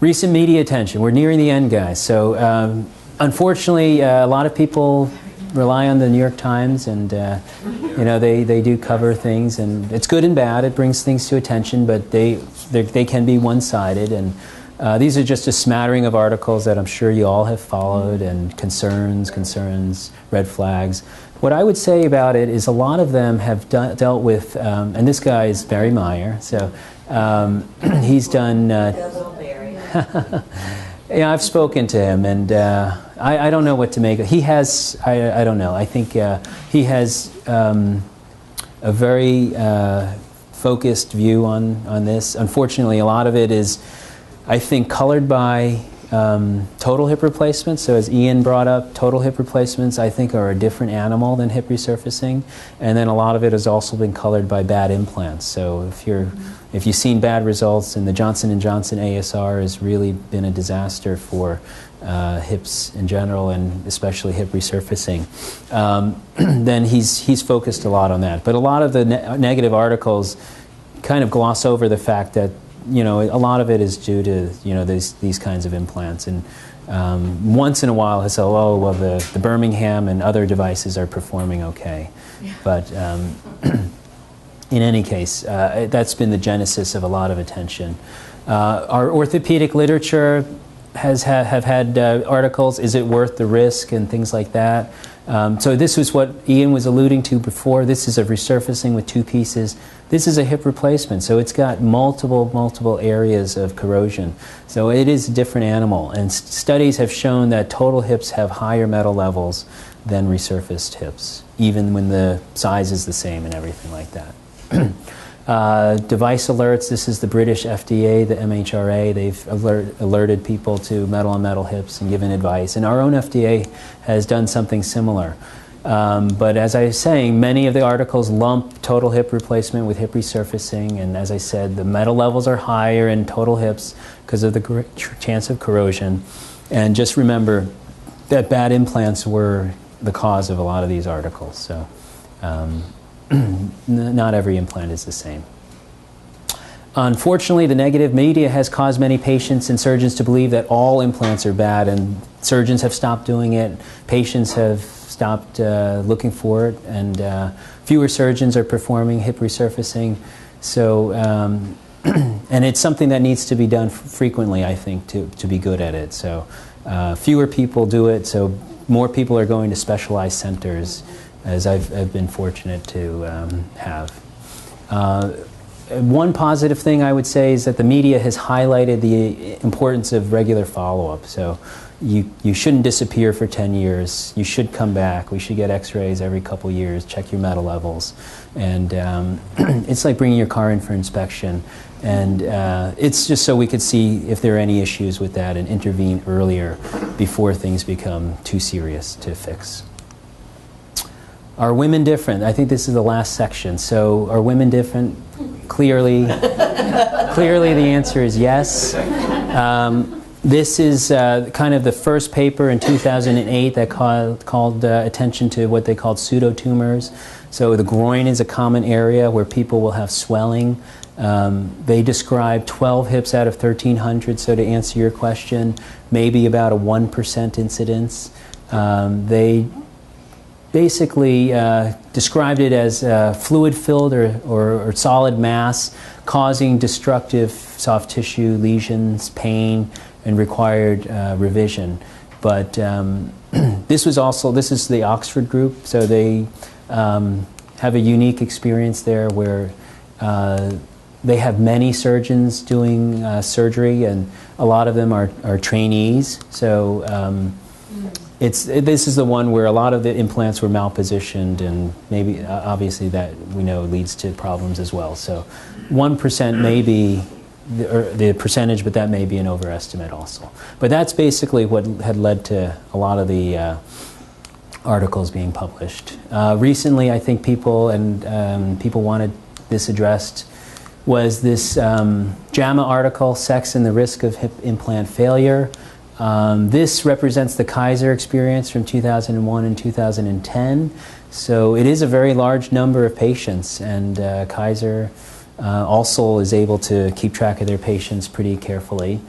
Recent media attention. We're nearing the end, guys. So unfortunately, a lot of people rely on the New York Times, and you know, they do cover things, and it's good and bad. It brings things to attention, but they can be one-sided. And these are just a smattering of articles that I'm sure you all have followed, and concerns, red flags. What I would say about it is a lot of them have dealt with, and this guy is Barry Meyer, so he's done. Yeah, I've spoken to him, and I don't know what to make of. He has, I don't know, I think he has a very focused view on this. Unfortunately, a lot of it is, I think, colored by total hip replacements. So as Ian brought up, total hip replacements, I think, are a different animal than hip resurfacing. And then a lot of it has also been colored by bad implants. So if you've seen bad results, and the Johnson & Johnson ASR has really been a disaster for hips in general, and especially hip resurfacing, then he's focused a lot on that. But a lot of the negative articles kind of gloss over the fact that, you know, a lot of it is due to, you know, these kinds of implants. And once in a while he'll say, oh, well, the Birmingham and other devices are performing okay. Yeah. But in any case, that's been the genesis of a lot of attention. Our orthopedic literature have had articles, is it worth the risk, and things like that. So this was what Ian was alluding to before. This is a resurfacing with 2 pieces. This is a hip replacement, so it's got multiple areas of corrosion. So it is a different animal, and studies have shown that total hips have higher metal levels than resurfaced hips, even when the size is the same and everything like that. Device alerts, this is the British FDA, the MHRA. They've alerted people to metal-on-metal hips and given advice. And our own FDA has done something similar. But as I was saying, many of the articles lump total hip replacement with hip resurfacing. And as I said, the metal levels are higher in total hips because of the chance of corrosion. And just remember that bad implants were the cause of a lot of these articles. So. Not every implant is the same. Unfortunately, the negative media has caused many patients and surgeons to believe that all implants are bad, and surgeons have stopped doing it, patients have stopped looking for it, and fewer surgeons are performing hip resurfacing. So, and it's something that needs to be done frequently, I think, to be good at it. So fewer people do it, so more people are going to specialized centers, as I've been fortunate to have. One positive thing I would say is that the media has highlighted the importance of regular follow-up. So you shouldn't disappear for 10 years. You should come back. We should get x-rays every couple years, check your metal levels. And it's like bringing your car in for inspection. And it's just so we could see if there are any issues with that and intervene earlier before things become too serious to fix. Are women different? I think this is the last section. So are women different? Clearly the answer is yes. This is kind of the first paper in 2008 that called attention to what they called pseudotumors. So the groin is a common area where people will have swelling. They describe 12 hips out of 1,300. So to answer your question, maybe about a 1% incidence. They basically described it as fluid-filled or solid mass causing destructive soft tissue lesions, pain, and required revision. But this is the Oxford group, so they have a unique experience there where they have many surgeons doing surgery, and a lot of them are trainees. So this is the one where a lot of the implants were malpositioned, and maybe obviously that we know leads to problems as well. So 1% may be the percentage, but that may be an overestimate also. But that's basically what had led to a lot of the articles being published. Recently, I think people wanted this addressed, was this JAMA article, Sex and the Risk of Hip Implant Failure. This represents the Kaiser experience from 2001 and 2010. So it is a very large number of patients, and Kaiser Also is able to keep track of their patients pretty carefully.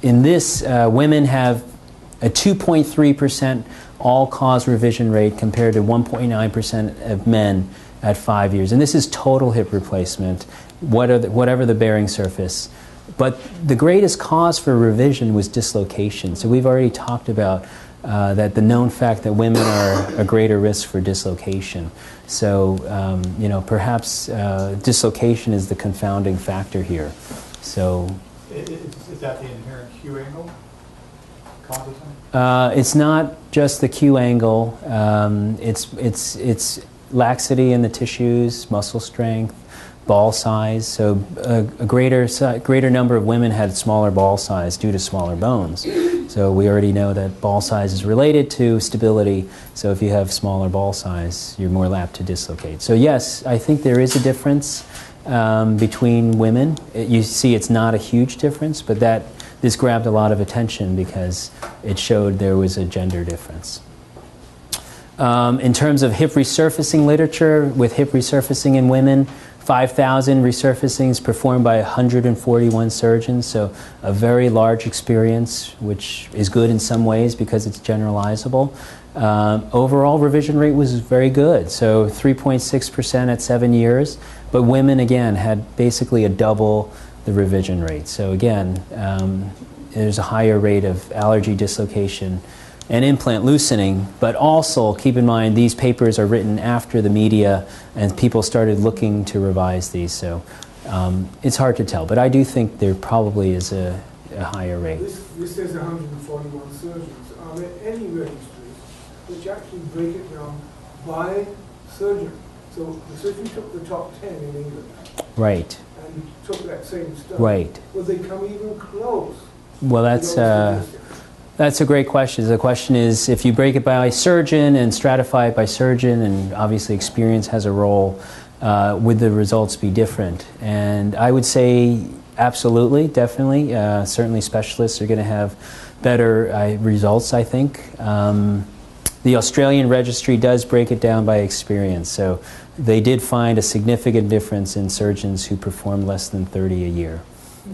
In this, women have a 2.3% all-cause revision rate compared to 1.9% of men at 5 years. And this is total hip replacement, whatever the bearing surface. But the greatest cause for revision was dislocation. So we've already talked about that the known fact that women are a greater risk for dislocation. So, perhaps dislocation is the confounding factor here. So, is that the inherent Q angle? It's not just the Q angle. It's laxity in the tissues, muscle strength, ball size. So a greater number of women had smaller ball size due to smaller bones. So we already know that ball size is related to stability. So if you have smaller ball size, you're more apt to dislocate. So yes, I think there is a difference between women. You see it's not a huge difference, but this grabbed a lot of attention because it showed there was a gender difference. In terms of hip resurfacing literature, with hip resurfacing in women, 5,000 resurfacings performed by 141 surgeons, so a very large experience, which is good in some ways because it's generalizable. Overall revision rate was very good, so 3.6% at 7 years, but women, again, had basically a double the revision rate. So again, there's a higher rate of allergy dislocation and implant loosening, but also keep in mind these papers are written after the media and people started looking to revise these, so it's hard to tell, but I do think there probably is a higher rate. This says 141 surgeons. Are there any registries which actually break it down by surgeon? So if you took the top 10 in England, right, and you took that same stuff, right, would they come even close? Well, that's a great question. The question is, if you break it by surgeon and stratify it by surgeon, and obviously experience has a role, would the results be different? And I would say absolutely, definitely. Certainly specialists are going to have better results, I think. The Australian registry does break it down by experience, so they did find a significant difference in surgeons who performed less than 30 a year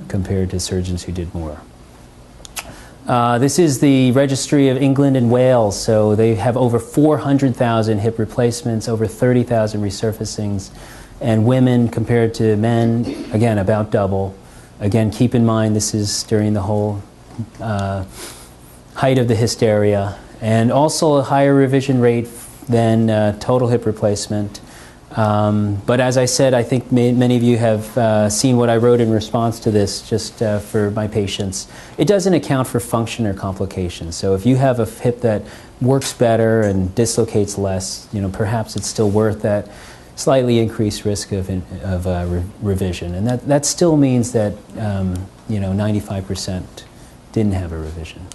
compared to surgeons who did more. This is the Registry of England and Wales, so they have over 400,000 hip replacements, over 30,000 resurfacings, and women compared to men, again, about double. Again, keep in mind this is during the whole height of the hysteria, and also a higher revision rate than total hip replacement. But as I said, I think many of you have seen what I wrote in response to this just for my patients. It doesn't account for function or complications. So if you have a hip that works better and dislocates less, perhaps it's still worth that slightly increased risk of revision. And that still means that 95% didn't have a revision.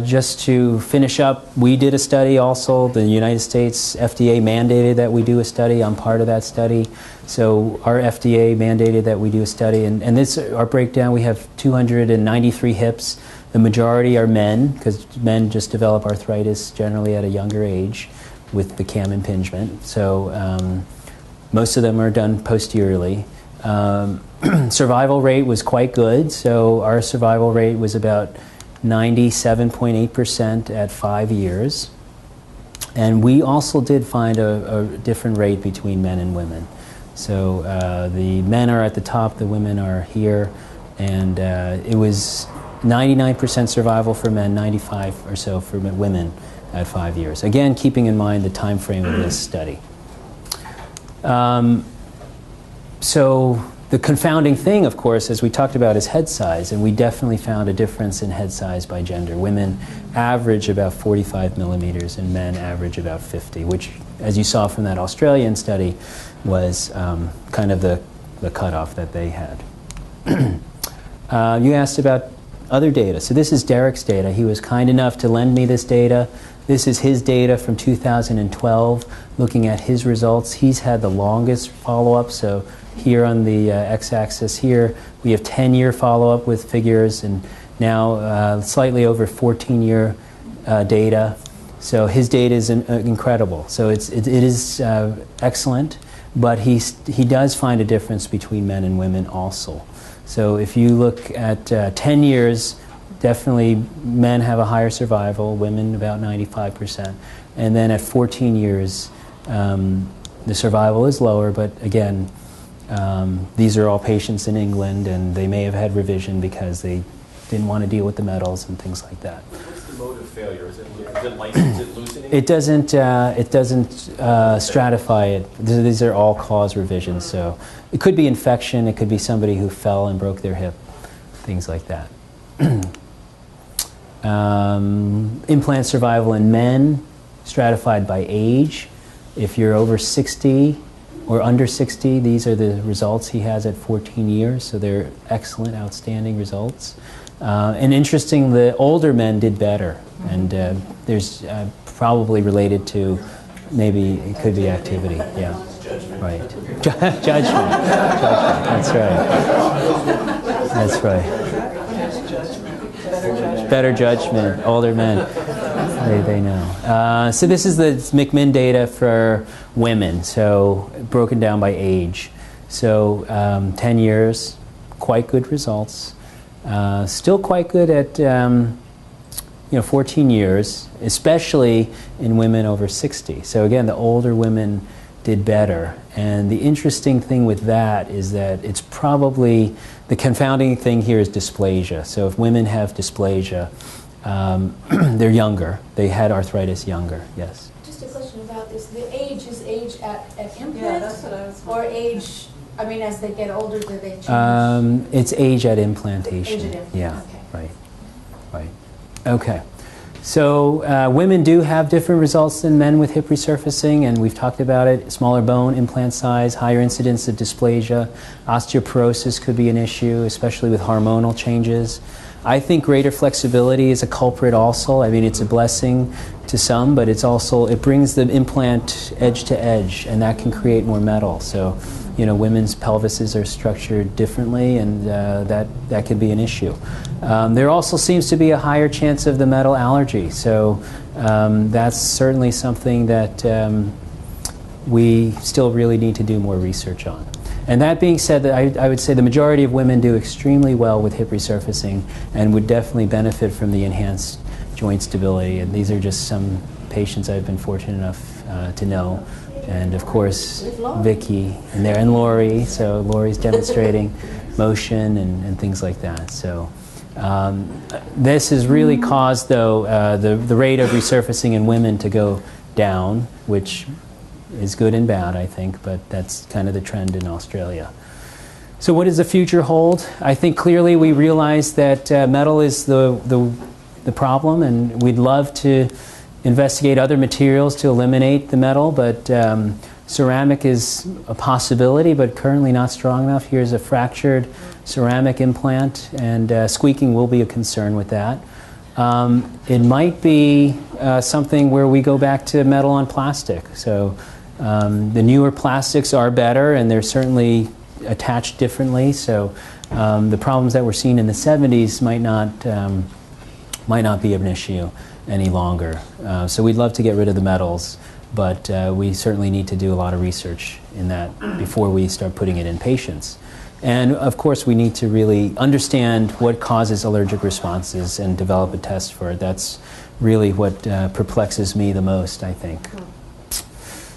Just to finish up, we did a study also. The United States FDA mandated that we do a study. I'm part of that study. So our FDA mandated that we do a study. And this, our breakdown, we have 293 hips. The majority are men, because men just develop arthritis generally at a younger age with the cam impingement. So most of them are done posteriorly. Survival rate was quite good. So our survival rate was about 97.8% at 5 years. And we also did find a different rate between men and women. So the men are at the top, the women are here, and it was 99% survival for men, 95 or so for women at 5 years. Again, keeping in mind the time frame of this study. So the confounding thing, of course, as we talked about, is head size, and we definitely found a difference in head size by gender. Women average about 45 millimeters and men average about 50, which, as you saw from that Australian study, was kind of the cutoff that they had. You asked about other data. So this is Derek's data. He was kind enough to lend me this data. This is his data from 2012, looking at his results. He's had the longest follow-up, so here on the x-axis here, we have 10-year follow-up with figures, and now slightly over 14-year data. So his data is incredible. So it is excellent, but he does find a difference between men and women also. So if you look at 10 years, definitely men have a higher survival, women about 95%. And then at 14 years, the survival is lower, but again, these are all patients in England, and they may have had revision because they didn't want to deal with the metals and things like that. What's the mode of failure? Is it license, is it loosening? It doesn't stratify it. These are all cause revisions. So it could be infection. It could be somebody who fell and broke their hip, things like that. Implant survival in men, stratified by age. If you're over 60 or under 60, these are the results he has at 14 years. So they're excellent, outstanding results. And interesting, the older men did better, and there's probably related to maybe it could be activity. Yeah, right. Judgment. That's right. That's right. Better judgment. Older men, they know. So this is the McMinn data for women. So broken down by age. So 10 years, quite good results. Still quite good at 14 years, especially in women over 60. So again, the older women did better. And the interesting thing with that is that it's probably, the confounding thing here is dysplasia. So if women have dysplasia, they're younger. They had arthritis younger, yes. Just a question about this. The age is age at implant? Yeah, that's what I was or age, I mean, as they get older, do they change? It's age at implantation. Age at implant. Yeah, okay. right. Okay. So women do have different results than men with hip resurfacing, and we've talked about it. Smaller bone, implant size, higher incidence of dysplasia. Osteoporosis could be an issue, especially with hormonal changes. I think greater flexibility is a culprit also. I mean, it's a blessing to some, but it's also, it brings the implant edge to edge, and that can create more metal. So, women's pelvises are structured differently, and that could be an issue. There also seems to be a higher chance of the metal allergy. So that's certainly something that we still really need to do more research on. And that being said, I would say the majority of women do extremely well with hip resurfacing and would definitely benefit from the enhanced joint stability. And these are just some patients I've been fortunate enough to know. And of course, Vicky and Lori. So Lori's demonstrating motion and things like that. So this has really caused, though, the rate of resurfacing in women to go down, which is good and bad, I think, but that's kind of the trend in Australia. So what does the future hold? I think clearly we realize that metal is the problem, and we'd love to investigate other materials to eliminate the metal, but ceramic is a possibility, but currently not strong enough. Here's a fractured ceramic implant, and squeaking will be a concern with that. It might be something where we go back to metal on plastic. So the newer plastics are better, and they're certainly attached differently. So the problems that were seen in the 70s might not be an issue any longer. So we'd love to get rid of the metals, but we certainly need to do a lot of research in that before we start putting it in patients. And of course, we need to really understand what causes allergic responses and develop a test for it. That's really what perplexes me the most, I think.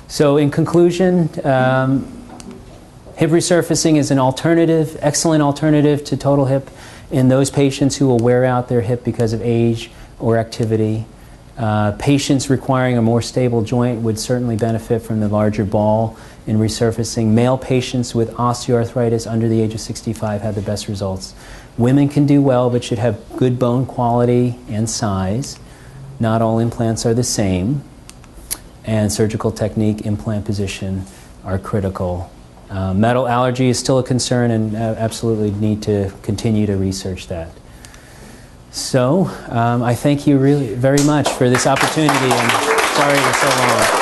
So in conclusion, hip resurfacing is an alternative, excellent alternative to total hip in those patients who will wear out their hip because of age or activity. Patients requiring a more stable joint would certainly benefit from the larger ball in resurfacing. Male patients with osteoarthritis under the age of 65 had the best results. Women can do well, but should have good bone quality and size. Not all implants are the same. And surgical technique, implant position are critical. Metal allergy is still a concern, and absolutely need to continue to research that. So I thank you really very much for this opportunity, and sorry it was so long.